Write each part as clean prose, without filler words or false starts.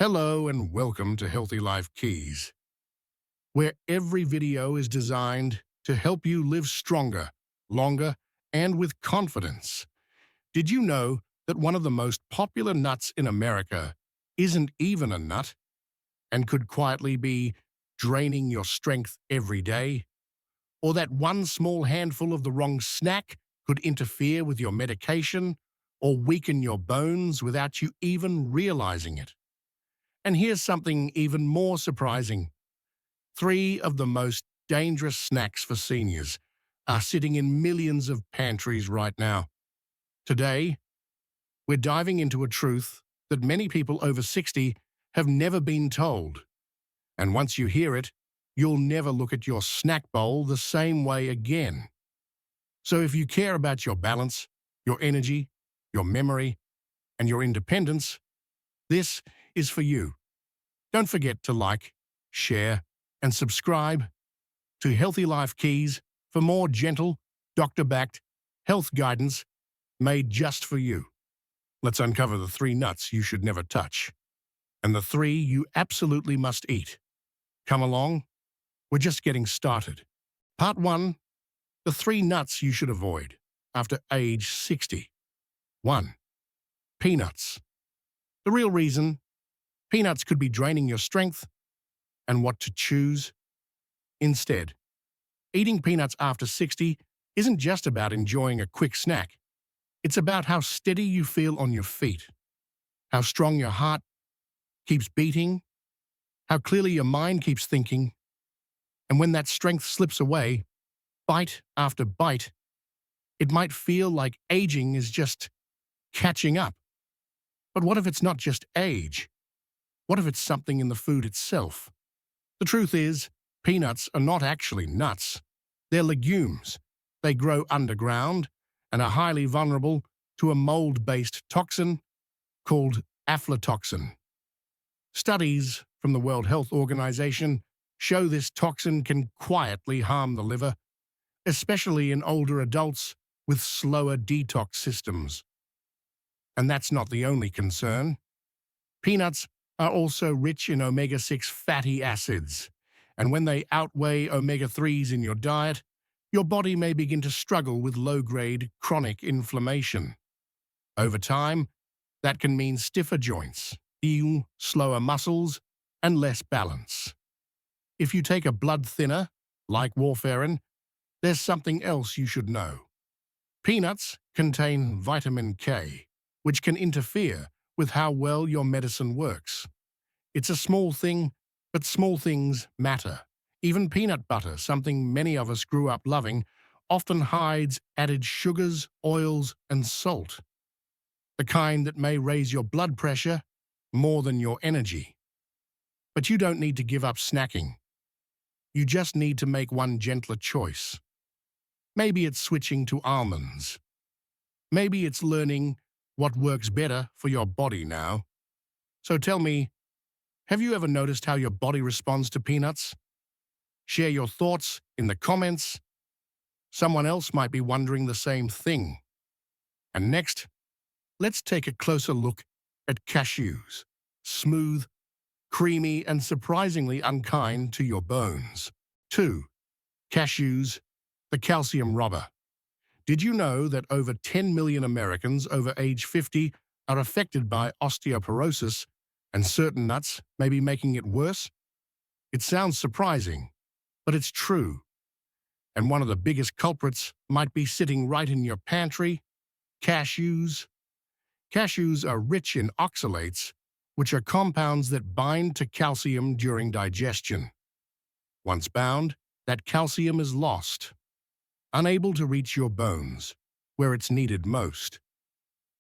Hello and welcome to Healthy Life Keys, where every video is designed to help you live stronger, longer, and with confidence. Did you know that one of the most popular nuts in America isn't even a nut and could quietly be draining your strength every day? Or that one small handful of the wrong snack could interfere with your medication or weaken your bones without you even realizing it? And here's something even more surprising. Three of the most dangerous snacks for seniors are sitting in millions of pantries right now. Today, we're diving into a truth that many people over 60 have never been told. And once you hear it, you'll never look at your snack bowl the same way again. So if you care about your balance, your energy, your memory, and your independence, this is for you. Don't forget to like, share, and subscribe to Healthy Life Keys for more gentle, doctor-backed health guidance made just for you. Let's uncover the three nuts you should never touch and the three you absolutely must eat. Come along, we're just getting started. Part 1. The three nuts you should avoid after age 60. 1. Peanuts. The real reason peanuts could be draining your strength and what to choose instead. Eating peanuts after 60 isn't just about enjoying a quick snack. It's about how steady you feel on your feet, how strong your heart keeps beating, how clearly your mind keeps thinking, and when that strength slips away, bite after bite, it might feel like aging is just catching up. But what if it's not just age? What if it's something in the food itself? The truth is, peanuts are not actually nuts. They're legumes. They grow underground and are highly vulnerable to a mold-based toxin called aflatoxin. Studies from the World Health Organization show this toxin can quietly harm the liver, especially in older adults with slower detox systems. And that's not the only concern. Peanuts are also rich in omega-6 fatty acids, and when they outweigh omega-3s in your diet, your body may begin to struggle with low-grade chronic inflammation. Over time, that can mean stiffer joints, slower muscles, and less balance. If you take a blood thinner, like warfarin, there's something else you should know. Peanuts contain vitamin K, which can interfere with how well your medicine works. It's a small thing, but small things matter. Even peanut butter, something many of us grew up loving, often hides added sugars, oils, and salt. The kind that may raise your blood pressure more than your energy. But you don't need to give up snacking. You just need to make one gentler choice. Maybe it's switching to almonds. Maybe it's learning what works better for your body now. So tell me, have you ever noticed how your body responds to peanuts? Share your thoughts in the comments. Someone else might be wondering the same thing. And next, let's take a closer look at cashews. Smooth, creamy, and surprisingly unkind to your bones. 2. Cashews, the calcium robber. Did you know that over 10 million Americans over age 50 are affected by osteoporosis, and certain nuts may be making it worse? It sounds surprising, but it's true. And one of the biggest culprits might be sitting right in your pantry: cashews. Cashews are rich in oxalates, which are compounds that bind to calcium during digestion. Once bound, that calcium is lost, unable to reach your bones, where it's needed most.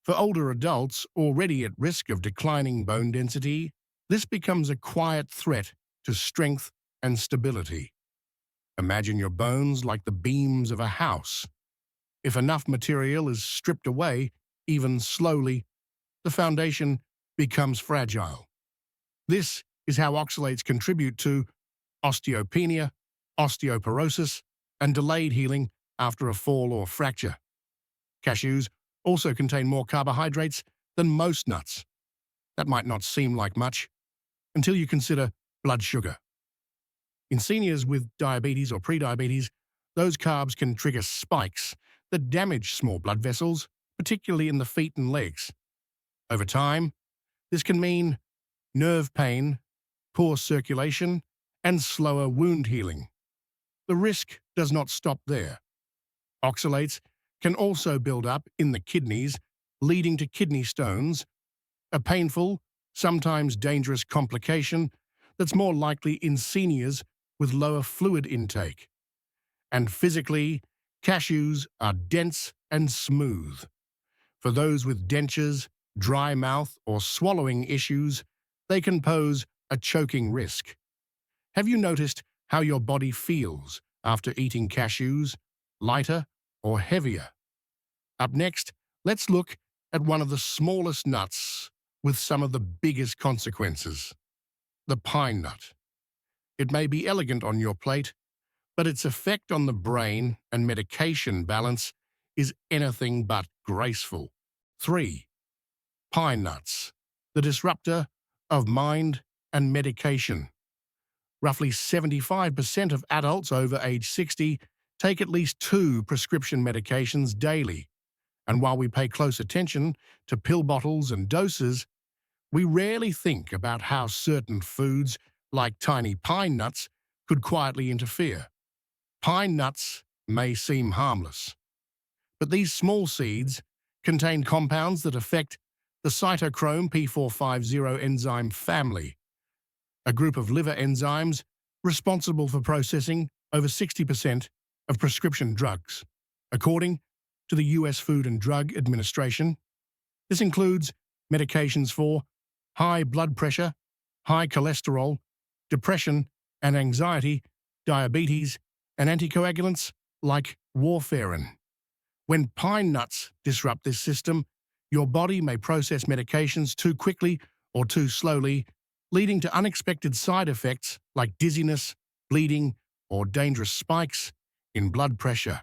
For older adults already at risk of declining bone density, this becomes a quiet threat to strength and stability. Imagine your bones like the beams of a house. If enough material is stripped away, even slowly, the foundation becomes fragile. This is how oxalates contribute to osteopenia, osteoporosis, and delayed healing after a fall or fracture. Cashews also contain more carbohydrates than most nuts. That might not seem like much, until you consider blood sugar. In seniors with diabetes or prediabetes, those carbs can trigger spikes that damage small blood vessels, particularly in the feet and legs. Over time, this can mean nerve pain, poor circulation, and slower wound healing. The risk does not stop there. Oxalates can also build up in the kidneys, leading to kidney stones, a painful, sometimes dangerous complication that's more likely in seniors with lower fluid intake. And physically, cashews are dense and smooth. For those with dentures, dry mouth, or swallowing issues, they can pose a choking risk. Have you noticed how your body feels after eating cashews, lighter or heavier? Up next, let's look at one of the smallest nuts with some of the biggest consequences: the pine nut. It may be elegant on your plate, but its effect on the brain and medication balance is anything but graceful. 3. Pine nuts, the disruptor of mind and medication. Roughly 75% of adults over age 60 take at least 2 prescription medications daily. And while we pay close attention to pill bottles and doses, we rarely think about how certain foods, like tiny pine nuts, could quietly interfere. Pine nuts may seem harmless, but these small seeds contain compounds that affect the cytochrome P450 enzyme family, a group of liver enzymes responsible for processing over 60% of prescription drugs. According to the U.S. Food and Drug Administration, this includes medications for high blood pressure, high cholesterol, depression and anxiety, diabetes, and anticoagulants like warfarin. When pine nuts disrupt this system, your body may process medications too quickly or too slowly, leading to unexpected side effects like dizziness, bleeding, or dangerous spikes in blood pressure.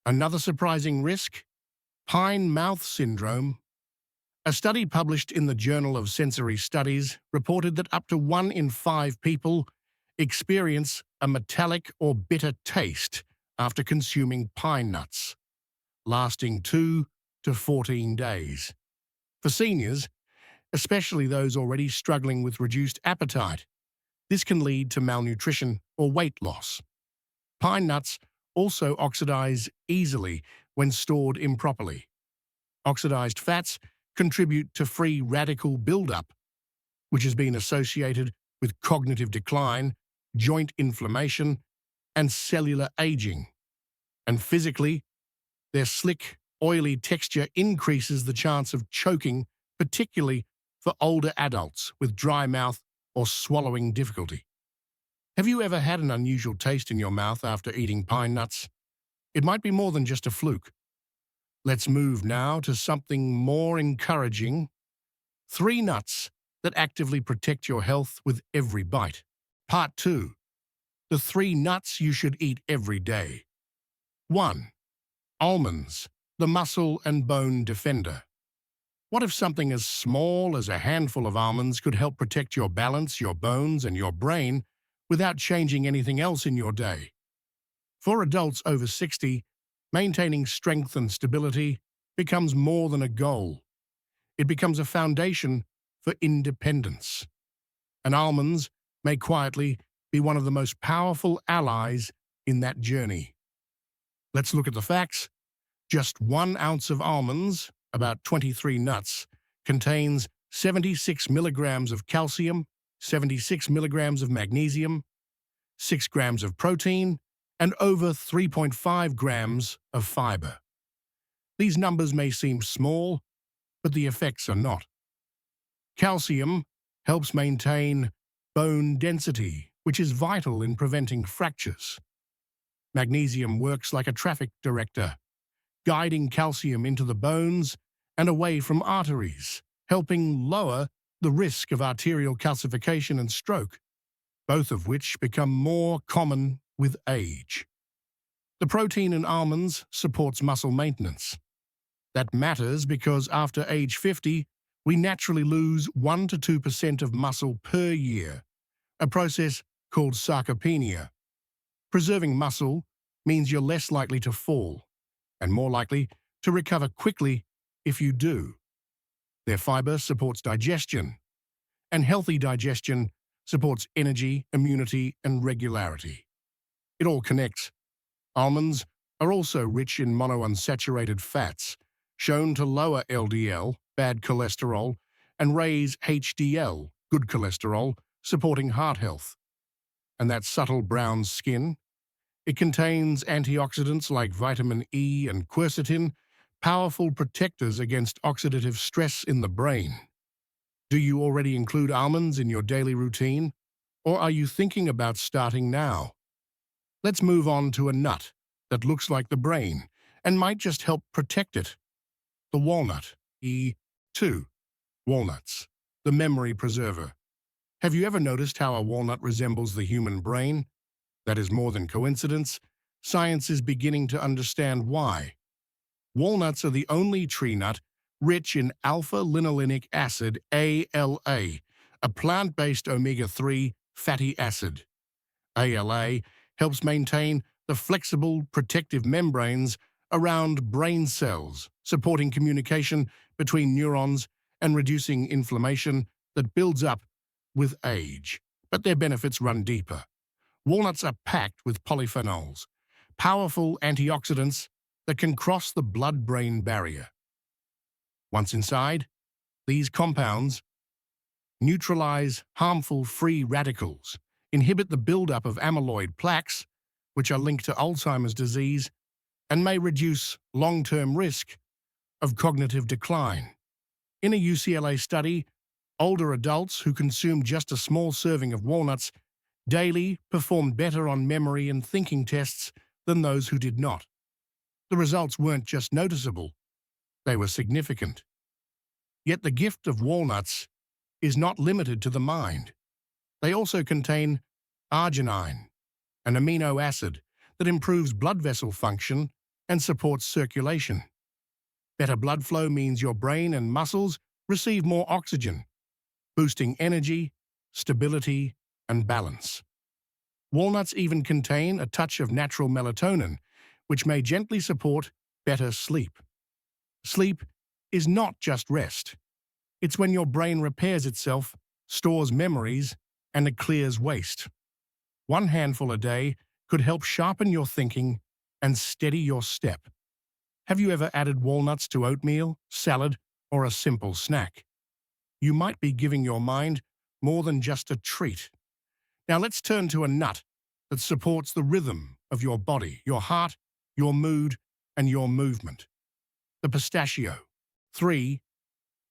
Another surprising risk: pine mouth syndrome. A study published in the Journal of Sensory Studies reported that up to 1 in 5 people experience a metallic or bitter taste after consuming pine nuts, lasting 2 to 14 days. For seniors, especially those already struggling with reduced appetite, this can lead to malnutrition or weight loss. Pine nuts also oxidize easily when stored improperly. Oxidized fats contribute to free radical buildup, which has been associated with cognitive decline, joint inflammation, and cellular aging. And physically, their slick, oily texture increases the chance of choking, particularly for older adults with dry mouth or swallowing difficulty. Have you ever had an unusual taste in your mouth after eating pine nuts? It might be more than just a fluke. Let's move now to something more encouraging: 3 nuts that actively protect your health with every bite. Part 2. The 3 nuts you should eat every day. 1. Almonds, the muscle and bone defender. What if something as small as a handful of almonds could help protect your balance, your bones, and your brain without changing anything else in your day? For adults over 60, maintaining strength and stability becomes more than a goal. It becomes a foundation for independence. And almonds may quietly be one of the most powerful allies in that journey. Let's look at the facts. Just 1 ounce of almonds, about 23 nuts, contains 76 milligrams of calcium, 76 milligrams of magnesium, 6 grams of protein, and over 3.5 grams of fiber. These numbers may seem small, but the effects are not. Calcium helps maintain bone density, which is vital in preventing fractures. Magnesium works like a traffic director, guiding calcium into the bones and away from arteries, helping lower the risk of arterial calcification and stroke, both of which become more common with age. The protein in almonds supports muscle maintenance. That matters because after age 50, we naturally lose 1 to 2% of muscle per year, a process called sarcopenia. Preserving muscle means you're less likely to fall and more likely to recover quickly if you do. Their fiber supports digestion, and healthy digestion supports energy, immunity, and regularity. It all connects. Almonds are also rich in monounsaturated fats, shown to lower LDL, bad cholesterol, and raise HDL, good cholesterol, supporting heart health. And that subtle brown skin? It contains antioxidants like vitamin E and quercetin, powerful protectors against oxidative stress in the brain. Do you already include almonds in your daily routine, or are you thinking about starting now? Let's move on to a nut that looks like the brain and might just help protect it. The walnut, E2. Walnuts, the memory preserver. Have you ever noticed how a walnut resembles the human brain? That is more than coincidence. Science is beginning to understand why. Walnuts are the only tree nut rich in alpha-linolenic acid, ALA, a plant-based omega-3 fatty acid. ALA helps maintain the flexible protective membranes around brain cells, supporting communication between neurons and reducing inflammation that builds up with age. But their benefits run deeper. Walnuts are packed with polyphenols, powerful antioxidants that can cross the blood-brain barrier. Once inside, these compounds neutralize harmful free radicals, inhibit the buildup of amyloid plaques, which are linked to Alzheimer's disease, and may reduce long-term risk of cognitive decline. In a UCLA study, older adults who consumed just a small serving of walnuts daily performed better on memory and thinking tests than those who did not. The results weren't just noticeable, they were significant. Yet the gift of walnuts is not limited to the mind. They also contain arginine, an amino acid that improves blood vessel function and supports circulation. Better blood flow means your brain and muscles receive more oxygen, boosting energy, stability, and balance. Walnuts even contain a touch of natural melatonin, which may gently support better sleep. Sleep is not just rest. It's when your brain repairs itself, stores memories, and it clears waste. One handful a day could help sharpen your thinking and steady your step. Have you ever added walnuts to oatmeal, salad, or a simple snack? You might be giving your mind more than just a treat. Now let's turn to a nut that supports the rhythm of your body, your heart, your mood, and your movement. The pistachio. 3.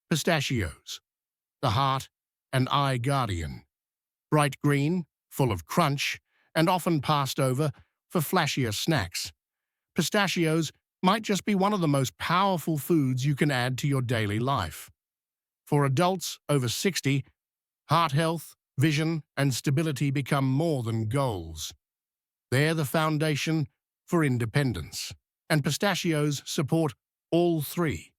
Pistachios. The heart and eye guardian. Bright green, full of crunch, and often passed over for flashier snacks. Pistachios might just be one of the most powerful foods you can add to your daily life. For adults over 60, heart health, vision, and stability become more than goals. They're the foundation for independence, and pistachios support all three.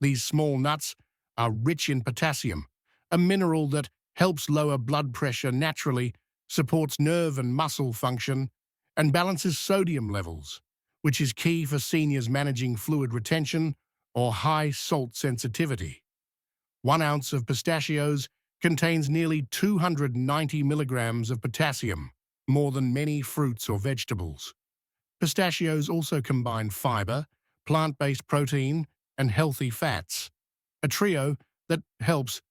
These small nuts are rich in potassium, a mineral that helps lower blood pressure naturally, supports nerve and muscle function, and balances sodium levels, which is key for seniors managing fluid retention or high salt sensitivity. 1 ounce of pistachios contains nearly 290 milligrams of potassium, more than many fruits or vegetables. Pistachios also combine fiber, plant-based protein, and healthy fats, a trio that helps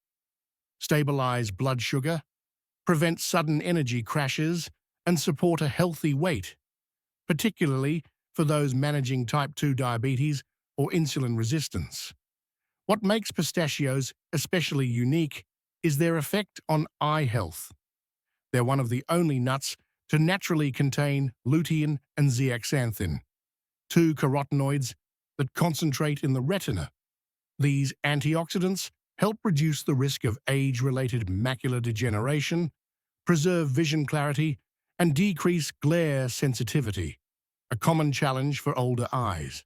stabilize blood sugar, prevent sudden energy crashes, and support a healthy weight, particularly for those managing type 2 diabetes or insulin resistance. What makes pistachios especially unique is their effect on eye health. They're one of the only nuts to naturally contain lutein and zeaxanthin, 2 carotenoids that concentrate in the retina. These antioxidants help reduce the risk of age-related macular degeneration, preserve vision clarity, and decrease glare sensitivity, a common challenge for older eyes.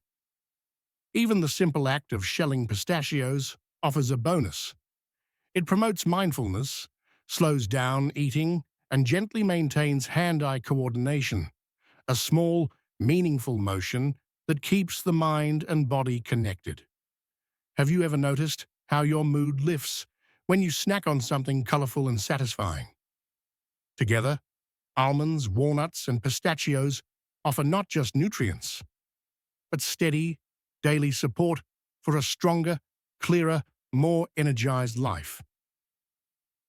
Even the simple act of shelling pistachios offers a bonus. It promotes mindfulness, slows down eating, and gently maintains hand-eye coordination, a small, meaningful motion that keeps the mind and body connected. Have you ever noticed how your mood lifts when you snack on something colorful and satisfying? Together, almonds, walnuts, and pistachios offer not just nutrients, but steady, daily support for a stronger, clearer, more energized life.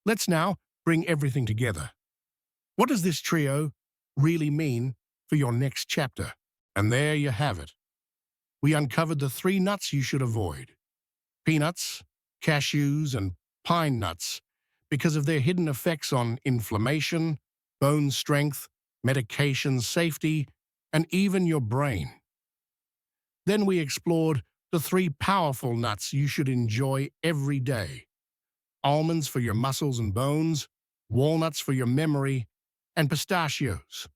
Let's now bring everything together. What does this trio really mean for your next chapter? And there you have it. We uncovered the 3 nuts you should avoid: peanuts, cashews, and pine nuts, because of their hidden effects on inflammation, bone strength, medication safety, and even your brain. Then we explored the 3 powerful nuts you should enjoy every day: almonds for your muscles and bones, walnuts for your memory, and pistachios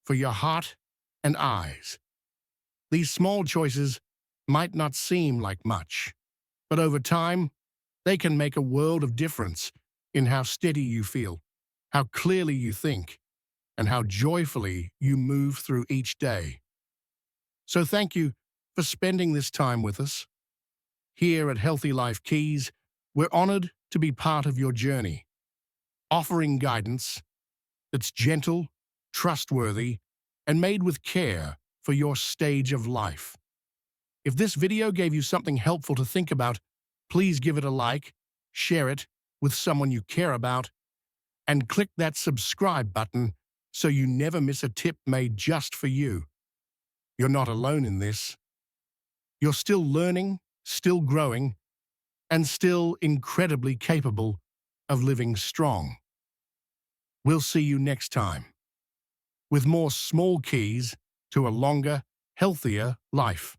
for your heart and eyes. These small choices might not seem like much, but over time, they can make a world of difference in how steady you feel, how clearly you think, and how joyfully you move through each day. So thank you for spending this time with us. Here at Healthy Life Keys, we're honored to be part of your journey, offering guidance that's gentle, trustworthy, and made with care for your stage of life. If this video gave you something helpful to think about, please give it a like, share it with someone you care about, and click that subscribe button so you never miss a tip made just for you. You're not alone in this. You're still learning, still growing, and still incredibly capable of living strong. We'll see you next time with more small keys to a longer, healthier life.